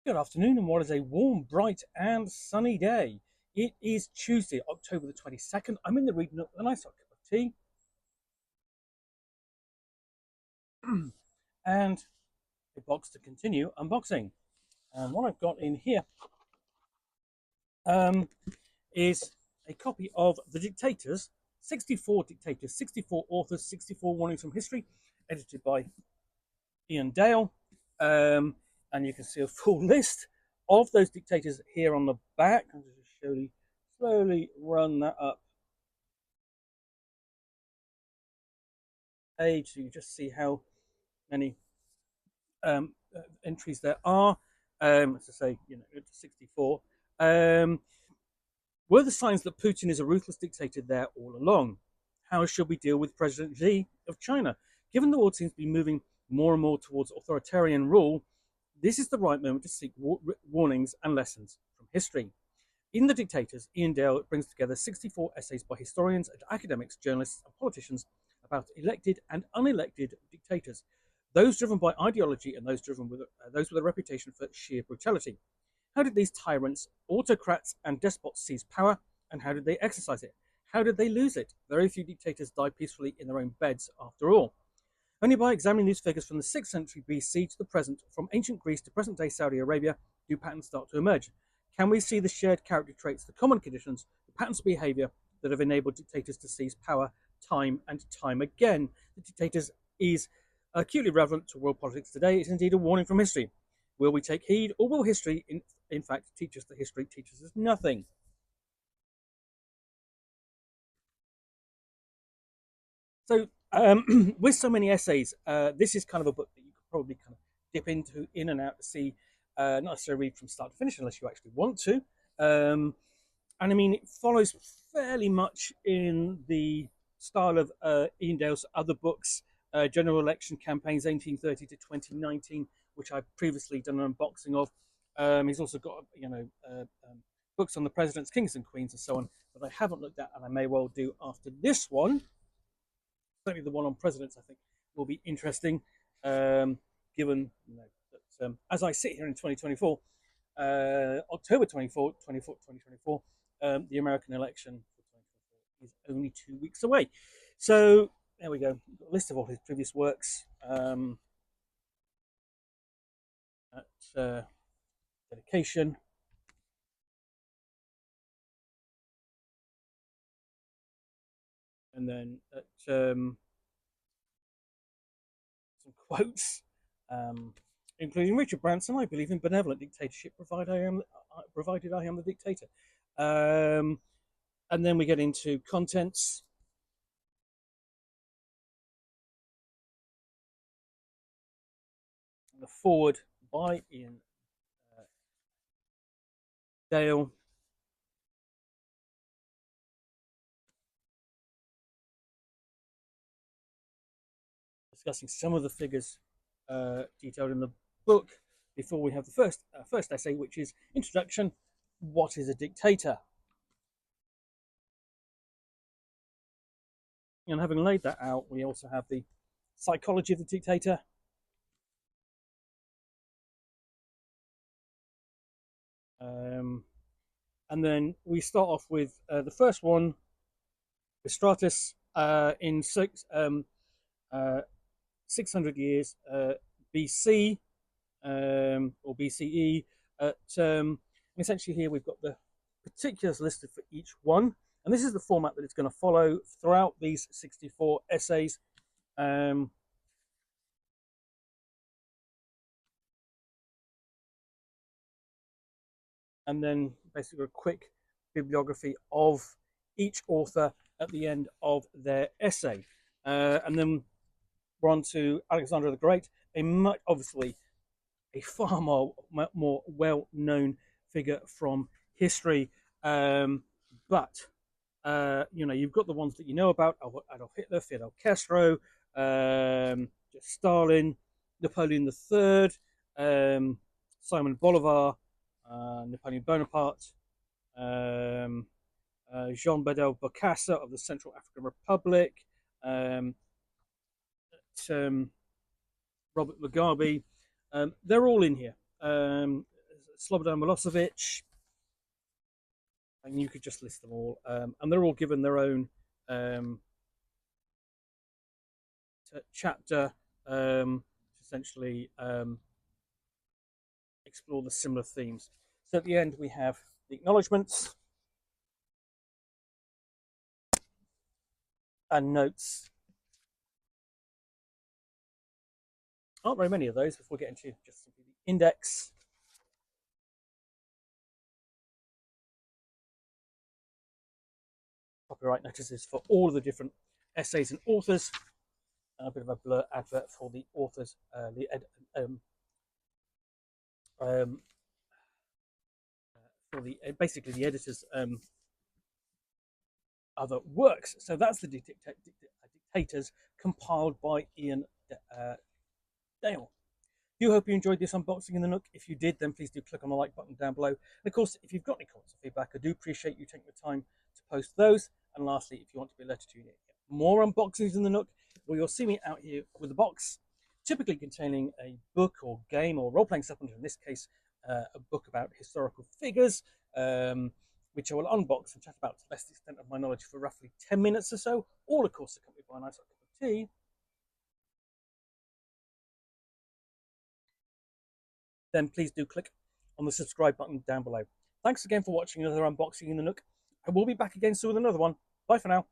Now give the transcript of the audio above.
Good afternoon, and what is a warm, bright, and sunny day? It is Tuesday, October the 22nd. I'm in the reading nook with a nice hot cup of tea and a box to continue unboxing. And what I've got in here um, is a copy of The Dictators, 64 Dictators, 64 authors, 64 warnings from history, edited by Iain Dale. And you can see a full list of those dictators here on the back. I'll just slowly run that up page so you just see how many entries there are. As I say, it's 64. Were the signs that Putin is a ruthless dictator there all along? How should we deal with President Xi of China? Given the world seems to be moving more and more towards authoritarian rule, this is the right moment to seek warnings and lessons from history. In The Dictators, Iain Dale brings together 64 essays by historians and academics, journalists, and politicians about elected and unelected dictators, those driven by ideology and those with a reputation for sheer brutality. How did these tyrants, autocrats, and despots seize power, and how did they exercise it? How did they lose it? Very few dictators died peacefully in their own beds, after all. Only by examining these figures from the 6th century BC to the present, from ancient Greece to present-day Saudi Arabia, do patterns start to emerge. Can we see the shared character traits, the common conditions, the patterns of behaviour that have enabled dictators to seize power time and time again? The Dictators is acutely relevant to world politics today. It's indeed a warning from history. Will we take heed, or will history, in fact, teach us that history teaches us nothing? So, with so many essays, this is kind of a book that you could probably kind of dip into, in and out to see, not necessarily read from start to finish unless you actually want to. And I mean, it follows fairly much in the style of Iain Dale's other books, General Election Campaigns 1830 to 2019, which I've previously done an unboxing of. He's also got, books on the presidents, kings and queens, and so on, that I haven't looked at, and I may well do after this one. Certainly, the one on presidents, I think, will be interesting, given that as I sit here in 2024, October 2024, the American election for 2024 is only 2 weeks away. So there we go. A list of all his previous works. At dedication. And then at some quotes, including Richard Branson. I believe in benevolent dictatorship, provided I am the dictator. And then we get into contents. The forward by Iain Dale. Discussing some of the figures detailed in the book before we have the first essay, which is Introduction. What is a dictator? And having laid that out, we also have the psychology of the dictator. And then we start off with the first one, Stratus, in 600 years BC or BCE. Essentially, here we've got the particulars listed for each one, and this is the format that it's going to follow throughout these 64 essays. And then basically a quick bibliography of each author at the end of their essay. And then we're on to Alexander the Great, obviously a far more well-known figure from history. But you've got the ones that you know about: Adolf Hitler, Fidel Castro, Stalin, Napoleon III, Simon Bolivar, Napoleon Bonaparte, Jean Bedel Bokassa of the Central African Republic, Robert Mugabe. They're all in here. Slobodan Milosevic, and you could just list them all. And they're all given their own chapter, essentially explore the similar themes. So at the end, we have the acknowledgements and notes. Aren't very many of those before we get into just simply the index. Copyright notices for all of the different essays and authors, and a bit of a blur advert for the authors, for the basically the editors' other works. So that's the Dictators, compiled by Iain Dale. Do hope you enjoyed this unboxing in the Nook. If you did, then please do click on the like button down below. And of course, if you've got any comments or feedback, I do appreciate you taking the time to post those. And lastly, if you want to be alerted to more unboxings in the Nook, well, you'll see me out here with a box, typically containing a book or game or role-playing supplement, in this case, a book about historical figures, which I will unbox and chat about to the best extent of my knowledge for roughly 10 minutes or so, all, of course, accompanied by a nice cup of tea. Then please do click on the subscribe button down below. Thanks again for watching another unboxing in the Nook. I will be back again soon with another one. Bye for now.